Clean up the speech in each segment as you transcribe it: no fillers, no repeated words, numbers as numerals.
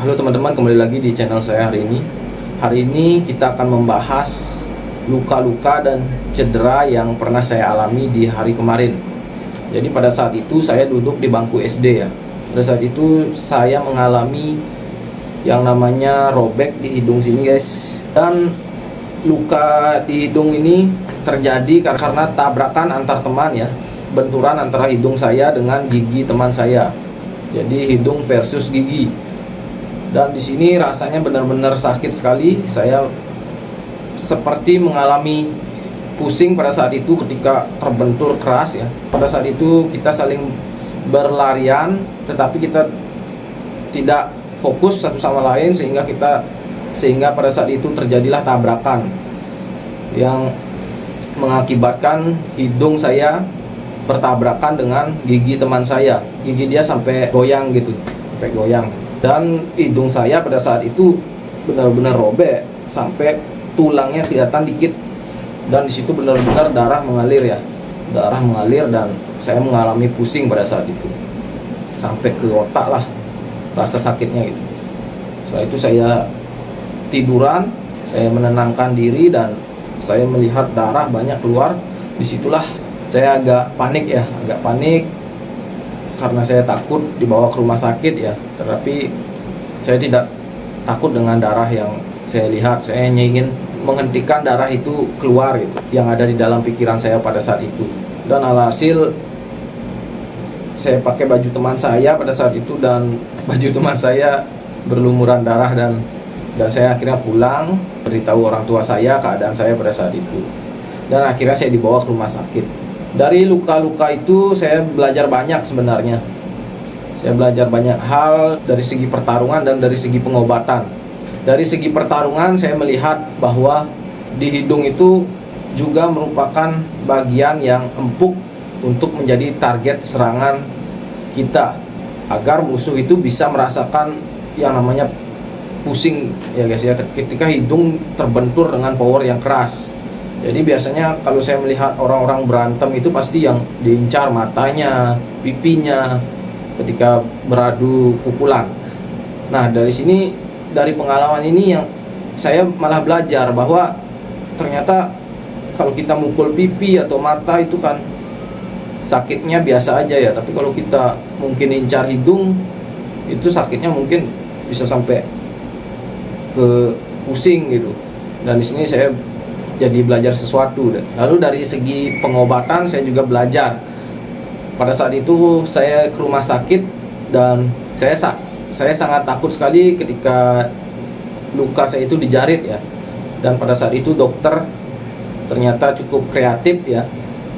Halo teman-teman, kembali lagi di channel saya hari ini. Hari ini kita akan membahas luka-luka dan cedera yang pernah saya alami di hari kemarin. Jadi pada saat itu saya duduk di bangku SD ya. Pada saat itu saya mengalami yang namanya robek di hidung sini guys. Dan luka di hidung ini terjadi karena tabrakan antar teman ya. Benturan antara hidung saya dengan gigi teman saya. Jadi hidung versus gigi. Dan di sini rasanya benar-benar sakit sekali. Saya seperti mengalami pusing pada saat itu ketika terbentur keras ya. Pada saat itu kita saling berlarian, tetapi kita tidak fokus satu sama lain sehingga pada saat itu terjadilah tabrakan yang mengakibatkan hidung saya bertabrakan dengan gigi teman saya. Gigi dia sampai goyang gitu, sampai goyang. Dan hidung saya pada saat itu benar-benar robek sampai tulangnya kelihatan dikit, dan disitu benar-benar darah mengalir ya, darah mengalir, dan saya mengalami pusing pada saat itu sampai ke otak lah rasa sakitnya gitu. Setelah itu saya tiduran, saya menenangkan diri dan saya melihat darah banyak keluar. Disitulah saya agak panik ya, karena saya takut dibawa ke rumah sakit ya. Tetapi saya tidak takut dengan darah yang saya lihat. Saya hanya ingin menghentikan darah itu keluar gitu, yang ada di dalam pikiran saya pada saat itu. Dan alhasil saya pakai baju teman saya pada saat itu, dan baju teman saya berlumuran darah, dan saya akhirnya pulang, beritahu orang tua saya keadaan saya pada saat itu. Dan akhirnya saya dibawa ke rumah sakit. Dari luka-luka itu saya belajar banyak sebenarnya. Saya belajar banyak hal dari segi pertarungan dan dari segi pengobatan. Dari segi pertarungan saya melihat bahwa di hidung itu juga merupakan bagian yang empuk untuk menjadi target serangan kita, agar musuh itu bisa merasakan yang namanya pusing ya guys ya, ketika hidung terbentur dengan power yang keras. Jadi biasanya kalau saya melihat orang-orang berantem itu pasti yang diincar matanya, pipinya ketika beradu pukulan. Nah dari sini, dari pengalaman ini yang saya malah belajar bahwa ternyata kalau kita mukul pipi atau mata itu kan sakitnya biasa aja ya. Tapi kalau kita mungkin incar hidung, itu sakitnya mungkin bisa sampai ke pusing gitu. Dan di sini saya jadi belajar sesuatu. Lalu dari segi pengobatan saya juga belajar. Pada saat itu saya ke rumah sakit dan saya sangat takut sekali ketika luka saya itu dijarit ya. Dan pada saat itu dokter ternyata cukup kreatif ya,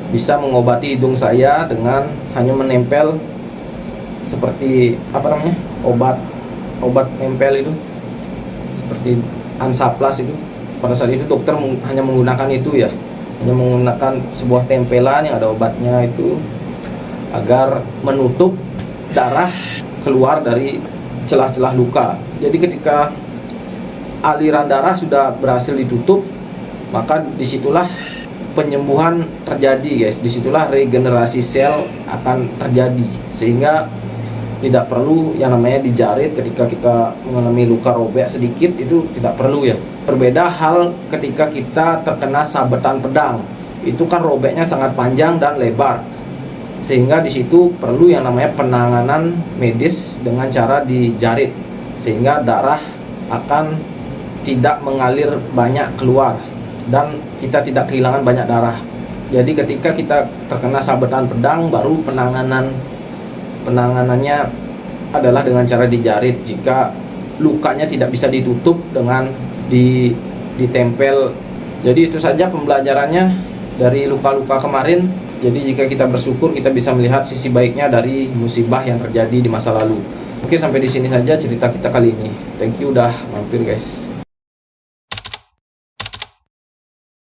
bisa mengobati hidung saya dengan hanya menempel seperti obat nempel itu, seperti Hansaplast itu. Pada saat itu dokter hanya menggunakan itu ya, hanya menggunakan sebuah tempelan yang ada obatnya itu, agar menutup darah keluar dari celah-celah luka. Jadi ketika aliran darah sudah berhasil ditutup, maka disitulah penyembuhan terjadi guys. Disitulah regenerasi sel akan terjadi, sehingga tidak perlu yang namanya dijarit ketika kita mengalami luka robek sedikit, itu tidak perlu ya. Berbeda hal ketika kita terkena sabetan pedang, itu kan robeknya sangat panjang dan lebar, sehingga di situ perlu yang namanya penanganan medis dengan cara dijarit, sehingga darah akan tidak mengalir banyak keluar dan kita tidak kehilangan banyak darah. Jadi ketika kita terkena sabetan pedang, baru penanganannya adalah dengan cara dijarit jika lukanya tidak bisa ditutup dengan ditempel. Jadi itu saja pembelajarannya dari luka-luka kemarin. Jadi jika kita bersyukur, kita bisa melihat sisi baiknya dari musibah yang terjadi di masa lalu. Oke, sampai di sini saja cerita kita kali ini. Thank you udah mampir guys.